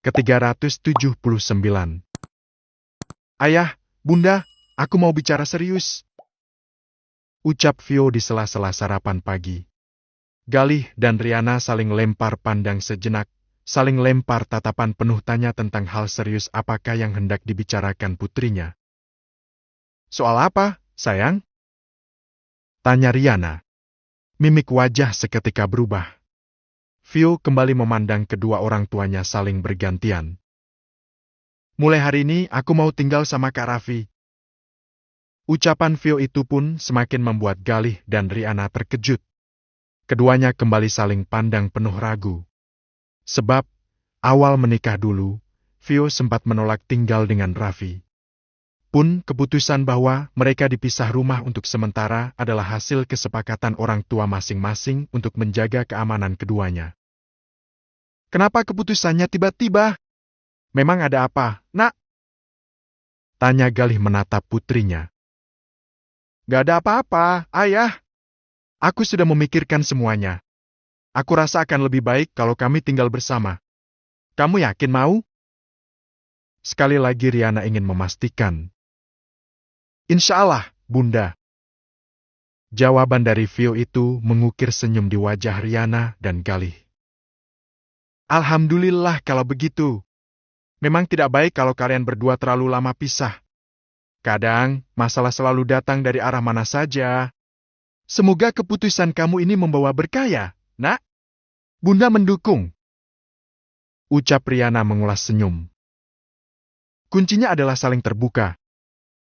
ke-379. Ayah, Bunda, aku mau bicara serius. Ucap Vio di sela-sela sarapan pagi. Galih dan Riana saling lempar pandang sejenak, saling lempar tatapan penuh tanya tentang hal serius apakah yang hendak dibicarakan putrinya. Soal apa, sayang? Tanya Riana. Mimik wajah seketika berubah. Vio kembali memandang kedua orang tuanya saling bergantian. Mulai hari ini aku mau tinggal sama Kak Raffi. Ucapan Vio itu pun semakin membuat Galih dan Riana terkejut. Keduanya kembali saling pandang penuh ragu. Sebab, awal menikah dulu, Vio sempat menolak tinggal dengan Raffi. Pun keputusan bahwa mereka dipisah rumah untuk sementara adalah hasil kesepakatan orang tua masing-masing untuk menjaga keamanan keduanya. Kenapa keputusannya tiba-tiba? Memang ada apa, Nak? Tanya Galih menatap putrinya. Gak ada apa-apa, Ayah. Aku sudah memikirkan semuanya. Aku rasa akan lebih baik kalau kami tinggal bersama. Kamu yakin mau? Sekali lagi Riana ingin memastikan. Insya Allah, Bunda. Jawaban dari Vio itu mengukir senyum di wajah Riana dan Galih. Alhamdulillah kalau begitu. Memang tidak baik kalau kalian berdua terlalu lama pisah. Kadang, masalah selalu datang dari arah mana saja. Semoga keputusan kamu ini membawa berkah ya, Nak. Bunda mendukung. Ucap Riana mengulas senyum. Kuncinya adalah saling terbuka.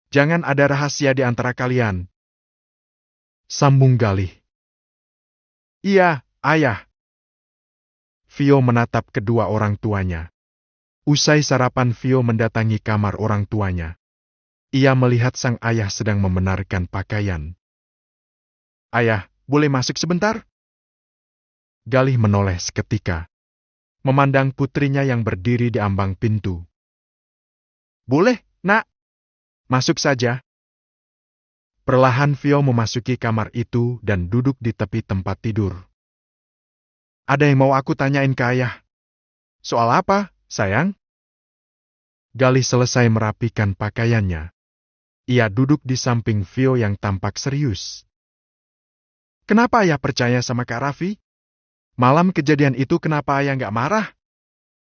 Jangan ada rahasia di antara kalian. Sambung Galih. Iya, Ayah. Vio menatap kedua orang tuanya. Usai sarapan Vio mendatangi kamar orang tuanya. Ia melihat sang ayah sedang membenarkan pakaian. Ayah, boleh masuk sebentar? Galih menoleh seketika. Memandang putrinya yang berdiri di ambang pintu. Boleh, Nak. Masuk saja. Perlahan Vio memasuki kamar itu dan duduk di tepi tempat tidur. Ada yang mau aku tanyain ke Ayah. Soal apa, sayang? Galih selesai merapikan pakaiannya. Ia duduk di samping Vio yang tampak serius. Kenapa Ayah percaya sama Kak Raffi? Malam kejadian itu kenapa Ayah nggak marah?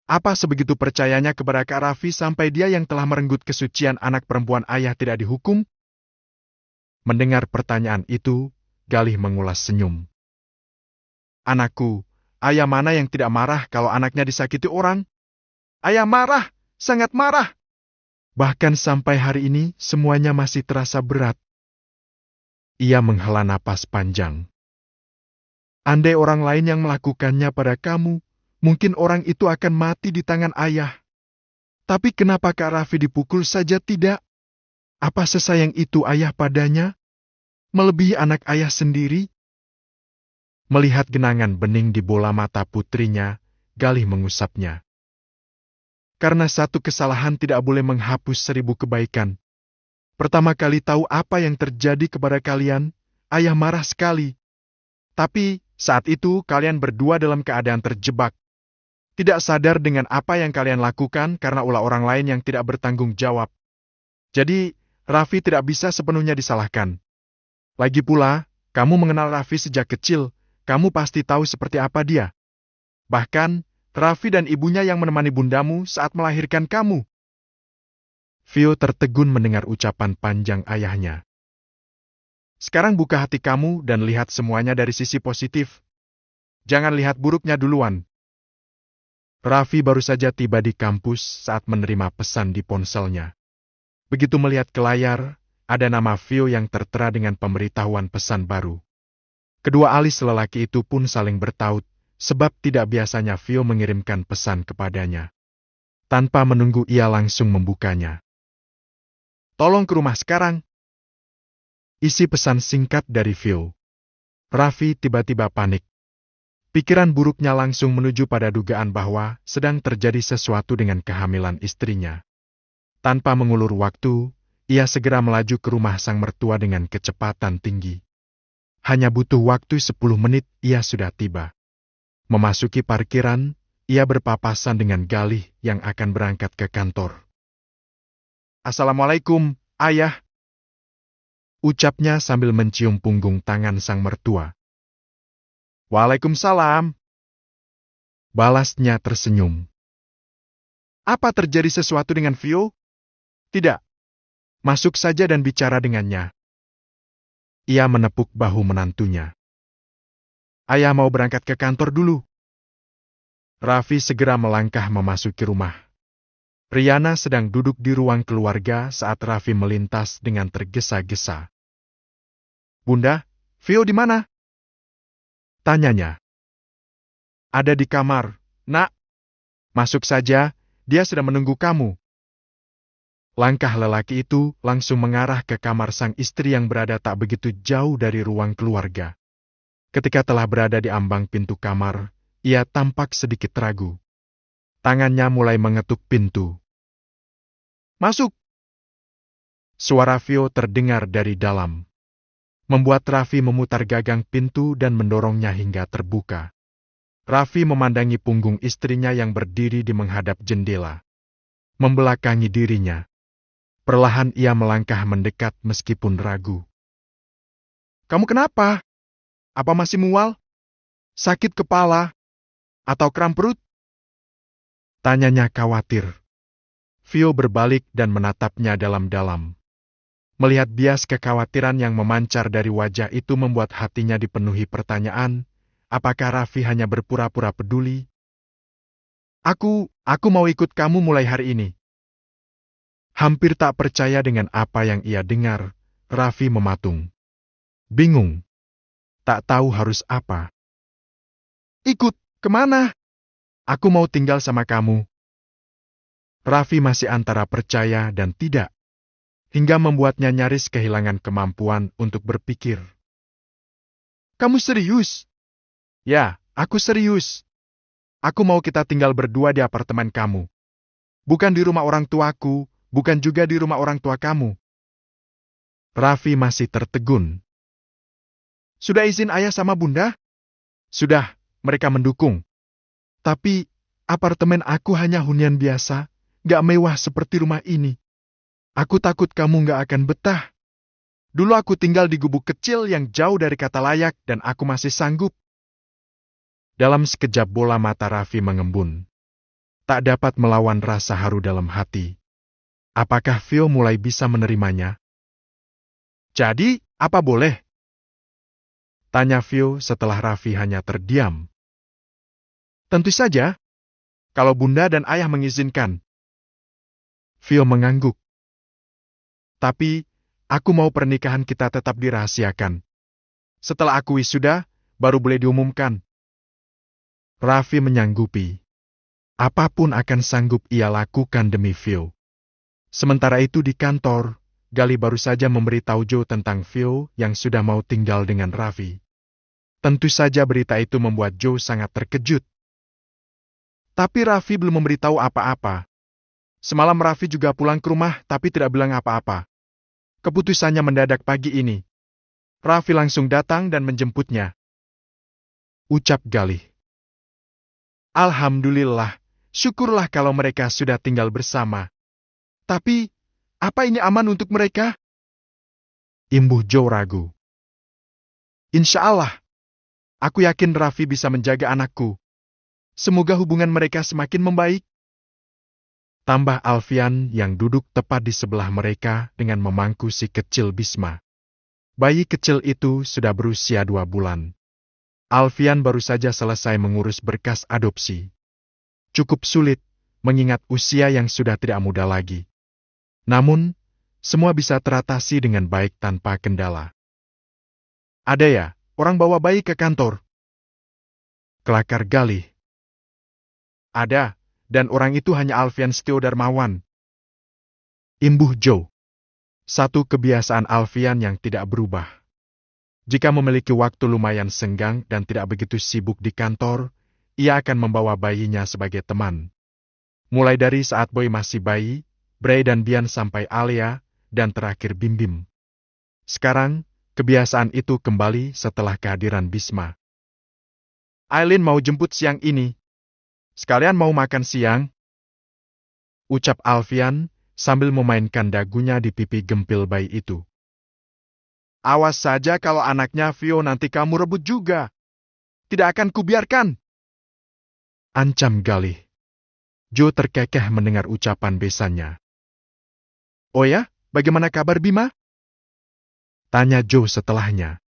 Apa sebegitu percayanya kepada Kak Raffi sampai dia yang telah merenggut kesucian anak perempuan Ayah tidak dihukum? Mendengar pertanyaan itu, Galih mengulas senyum. Anakku, Ayah mana yang tidak marah kalau anaknya disakiti orang? Ayah marah, sangat marah. Bahkan sampai hari ini semuanya masih terasa berat. Ia menghela napas panjang. Andai orang lain yang melakukannya pada kamu, mungkin orang itu akan mati di tangan Ayah. Tapi kenapa Kak Raffi dipukul saja tidak? Apa sesayang itu Ayah padanya? Melebihi anak Ayah sendiri? Melihat genangan bening di bola mata putrinya, Galih mengusapnya. Karena satu kesalahan tidak boleh menghapus 1000 kebaikan. Pertama kali tahu apa yang terjadi kepada kalian, Ayah marah sekali. Tapi, saat itu kalian berdua dalam keadaan terjebak. Tidak sadar dengan apa yang kalian lakukan karena ulah orang lain yang tidak bertanggung jawab. Jadi, Raffi tidak bisa sepenuhnya disalahkan. Lagi pula, kamu mengenal Raffi sejak kecil, kamu pasti tahu seperti apa dia. Bahkan, Raffi dan ibunya yang menemani bundamu saat melahirkan kamu. Vio tertegun mendengar ucapan panjang ayahnya. Sekarang buka hati kamu dan lihat semuanya dari sisi positif. Jangan lihat buruknya duluan. Raffi baru saja tiba di kampus saat menerima pesan di ponselnya. Begitu melihat ke layar, ada nama Vio yang tertera dengan pemberitahuan pesan baru. Kedua alis lelaki itu pun saling bertaut, sebab tidak biasanya Vio mengirimkan pesan kepadanya. Tanpa menunggu ia langsung membukanya. Tolong ke rumah sekarang. Isi pesan singkat dari Vio. Raffi tiba-tiba panik. Pikiran buruknya langsung menuju pada dugaan bahwa sedang terjadi sesuatu dengan kehamilan istrinya. Tanpa mengulur waktu, ia segera melaju ke rumah sang mertua dengan kecepatan tinggi. Hanya butuh waktu 10 menit ia sudah tiba. Memasuki parkiran, ia berpapasan dengan Galih yang akan berangkat ke kantor. "Assalamualaikum, Ayah," ucapnya sambil mencium punggung tangan sang mertua. "Waalaikumsalam," balasnya tersenyum. "Apa terjadi sesuatu dengan Vio?" "Tidak. Masuk saja dan bicara dengannya." Ia menepuk bahu menantunya. "Ayah mau berangkat ke kantor dulu." Raffi segera melangkah memasuki rumah. Riana sedang duduk di ruang keluarga saat Raffi melintas dengan tergesa-gesa. "Bunda, Vio di mana?" tanyanya. "Ada di kamar, Nak. Masuk saja, dia sedang menunggu kamu." Langkah lelaki itu langsung mengarah ke kamar sang istri yang berada tak begitu jauh dari ruang keluarga. Ketika telah berada di ambang pintu kamar, ia tampak sedikit ragu. Tangannya mulai mengetuk pintu. "Masuk!" Suara Vio terdengar dari dalam. Membuat Raffi memutar gagang pintu dan mendorongnya hingga terbuka. Raffi memandangi punggung istrinya yang berdiri di menghadap jendela. Membelakangi dirinya. Perlahan ia melangkah mendekat meskipun ragu. "Kamu kenapa? Apa masih mual? Sakit kepala? Atau kram perut?" tanyanya khawatir. Vio berbalik dan menatapnya dalam-dalam. Melihat bias kekhawatiran yang memancar dari wajah itu membuat hatinya dipenuhi pertanyaan, apakah Raffi hanya berpura-pura peduli? Aku mau ikut kamu mulai hari ini." Hampir tak percaya dengan apa yang ia dengar, Raffi mematung. Bingung. Tak tahu harus apa. "Ikut, kemana? Aku mau tinggal sama kamu." Raffi masih antara percaya dan tidak, hingga membuatnya nyaris kehilangan kemampuan untuk berpikir. "Kamu serius?" "Ya, aku serius. Aku mau kita tinggal berdua di apartemen kamu. Bukan di rumah orang tuaku, bukan juga di rumah orang tua kamu." Raffi masih tertegun. "Sudah izin ayah sama bunda?" "Sudah, mereka mendukung. Tapi, apartemen aku hanya hunian biasa, gak mewah seperti rumah ini. Aku takut kamu gak akan betah. Dulu aku tinggal di gubuk kecil yang jauh dari kata layak dan aku masih sanggup." Dalam sekejap bola mata Raffi mengembun. Tak dapat melawan rasa haru dalam hati. Apakah Vio mulai bisa menerimanya? "Jadi, apa boleh?" tanya Vio setelah Raffi hanya terdiam. "Tentu saja, kalau bunda dan ayah mengizinkan." Vio mengangguk. "Tapi, aku mau pernikahan kita tetap dirahasiakan. Setelah aku wisuda, baru boleh diumumkan." Raffi menyanggupi. Apapun akan sanggup ia lakukan demi Vio. Sementara itu di kantor, Galih baru saja memberitahu Joe tentang Vio yang sudah mau tinggal dengan Raffi. Tentu saja berita itu membuat Joe sangat terkejut. Tapi Raffi belum memberitahu apa-apa. Semalam Raffi juga pulang ke rumah tapi tidak bilang apa-apa. Keputusannya mendadak pagi ini. Raffi langsung datang dan menjemputnya. Ucap Galih. "Alhamdulillah, syukurlah kalau mereka sudah tinggal bersama. Tapi, apa ini aman untuk mereka?" Imbuh Joe ragu. "Insya Allah, aku yakin Raffi bisa menjaga anakku. Semoga hubungan mereka semakin membaik." Tambah Alfian yang duduk tepat di sebelah mereka dengan memangku si kecil Bisma. Bayi kecil itu sudah berusia 2 bulan. Alfian baru saja selesai mengurus berkas adopsi. Cukup sulit, mengingat usia yang sudah tidak muda lagi. Namun, semua bisa teratasi dengan baik tanpa kendala. "Ada ya, orang bawa bayi ke kantor?" kelakar Galih. "Ada, dan orang itu hanya Alfian Setio Darmawan." Imbuh Joe. Satu kebiasaan Alfian yang tidak berubah. Jika memiliki waktu lumayan senggang dan tidak begitu sibuk di kantor, ia akan membawa bayinya sebagai teman. Mulai dari saat Boy masih bayi, Bray dan Bian sampai Alia, dan terakhir Bim Bim. Sekarang, kebiasaan itu kembali setelah kehadiran Bisma. "Aileen mau jemput siang ini. Sekalian mau makan siang? Ucap Alfian sambil memainkan dagunya di pipi gempil bayi itu. Awas saja kalau anaknya Vio nanti kamu rebut juga. Tidak akan kubiarkan. Ancam Galih. Joe terkekeh mendengar ucapan besannya. Oh ya, bagaimana kabar Bima? Tanya Joe setelahnya.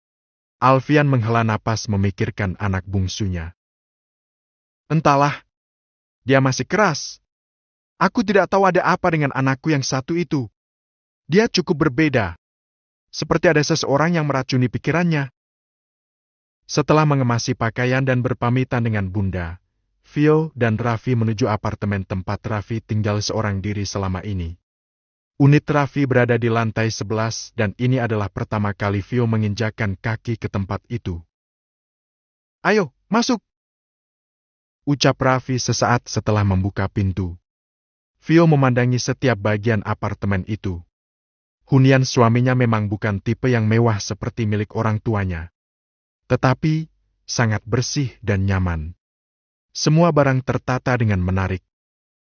Alfian menghela napas memikirkan anak bungsunya. Entahlah, dia masih keras. Aku tidak tahu ada apa dengan anakku yang satu itu. Dia cukup berbeda. Seperti ada seseorang yang meracuni pikirannya. Setelah mengemasi pakaian dan berpamitan dengan Bunda, Vio dan Raffi menuju apartemen tempat Raffi tinggal seorang diri selama ini. Unit Raffi berada di lantai 11 dan ini adalah pertama kali Vio menginjakkan kaki ke tempat itu. Ayo, masuk! Ucap Raffi sesaat setelah membuka pintu. Vio memandangi setiap bagian apartemen itu. Hunian suaminya memang bukan tipe yang mewah seperti milik orang tuanya. Tetapi, sangat bersih dan nyaman. Semua barang tertata dengan menarik.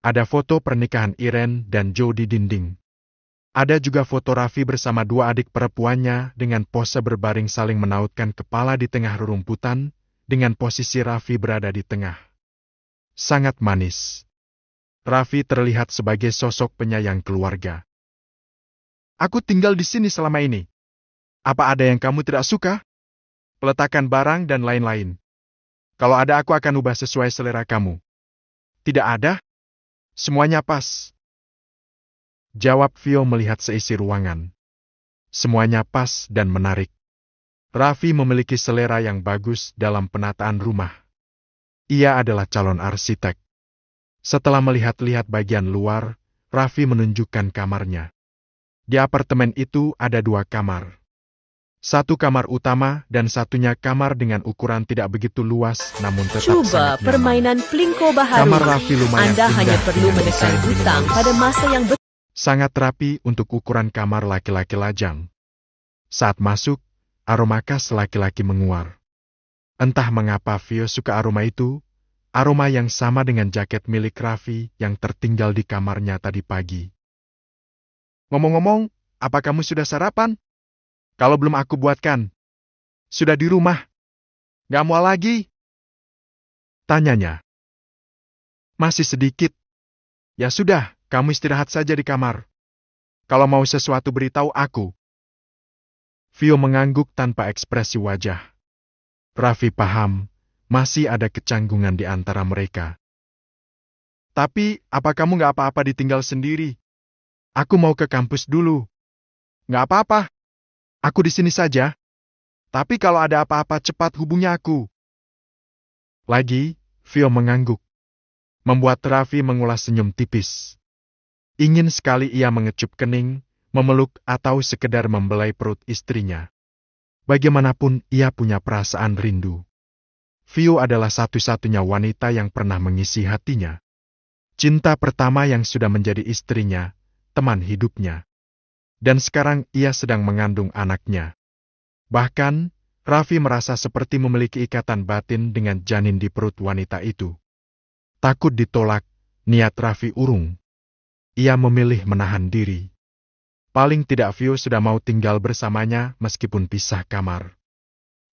Ada foto pernikahan Irene dan Joe di dinding. Ada juga foto Raffi bersama dua adik perempuannya dengan pose berbaring saling menautkan kepala di tengah rerumputan, dengan posisi Raffi berada di tengah. Sangat manis. Raffi terlihat sebagai sosok penyayang keluarga. Aku tinggal di sini selama ini. Apa ada yang kamu tidak suka? Peletakan barang dan lain-lain. Kalau ada aku akan ubah sesuai selera kamu. Tidak ada? Semuanya pas. Jawab Vio melihat seisi ruangan. Semuanya pas dan menarik. Raffi memiliki selera yang bagus dalam penataan rumah. Ia adalah calon arsitek. Setelah melihat-lihat bagian luar, Raffi menunjukkan kamarnya. Di apartemen itu ada dua kamar. Satu kamar utama dan satunya kamar dengan ukuran tidak begitu luas namun tetap Coba sangat nyaman. permainan Plinko baharu. Kamar Raffi lumayan Anda indah hanya perlu dengan menekan desain butang minimalis. pada masa yang Sangat rapi untuk ukuran kamar laki-laki lajang. Saat masuk, aroma khas laki-laki menguar. Entah mengapa Vio suka aroma itu, aroma yang sama dengan jaket milik Raffi yang tertinggal di kamarnya tadi pagi. Ngomong-ngomong, apa kamu sudah sarapan? Kalau belum aku buatkan. Sudah di rumah. Gak mau lagi? Tanyanya. Masih sedikit. Ya sudah, kamu istirahat saja di kamar. Kalau mau sesuatu beritahu aku. Vio mengangguk tanpa ekspresi wajah. Raffi paham, masih ada kecanggungan di antara mereka. Tapi, apa kamu gak apa-apa ditinggal sendiri? Aku mau ke kampus dulu. Gak apa-apa. Aku di sini saja. Tapi kalau ada apa-apa cepat hubungi aku. Lagi, Vio mengangguk. Membuat Raffi mengulas senyum tipis. Ingin sekali ia mengecup kening, memeluk atau sekedar membelai perut istrinya. Bagaimanapun ia punya perasaan rindu. Vio adalah satu-satunya wanita yang pernah mengisi hatinya. Cinta pertama yang sudah menjadi istrinya, teman hidupnya. Dan sekarang ia sedang mengandung anaknya. Bahkan, Raffi merasa seperti memiliki ikatan batin dengan janin di perut wanita itu. Takut ditolak, niat Raffi urung. Ia memilih menahan diri. Paling tidak Vio sudah mau tinggal bersamanya meskipun pisah kamar.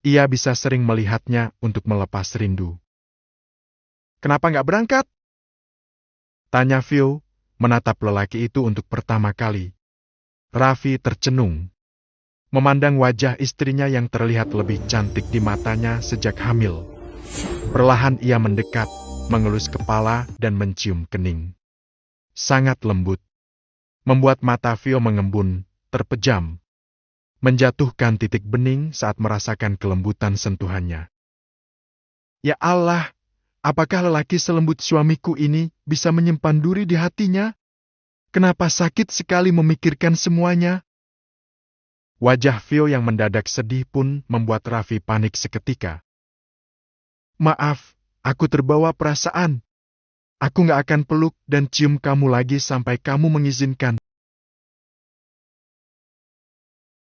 Ia bisa sering melihatnya untuk melepas rindu. Kenapa nggak berangkat? Tanya Vio, menatap lelaki itu untuk pertama kali. Raffi tercenung. Memandang wajah istrinya yang terlihat lebih cantik di matanya sejak hamil. Perlahan ia mendekat, mengelus kepala dan mencium kening. Sangat lembut. Membuat mata Vio mengembun, terpejam. Menjatuhkan titik bening saat merasakan kelembutan sentuhannya. Ya Allah, apakah lelaki selembut suamiku ini bisa menyimpan duri di hatinya? Kenapa sakit sekali memikirkan semuanya? Wajah Vio yang mendadak sedih pun membuat Raffi panik seketika. Maaf, aku terbawa perasaan. Aku gak akan peluk dan cium kamu lagi sampai kamu mengizinkan.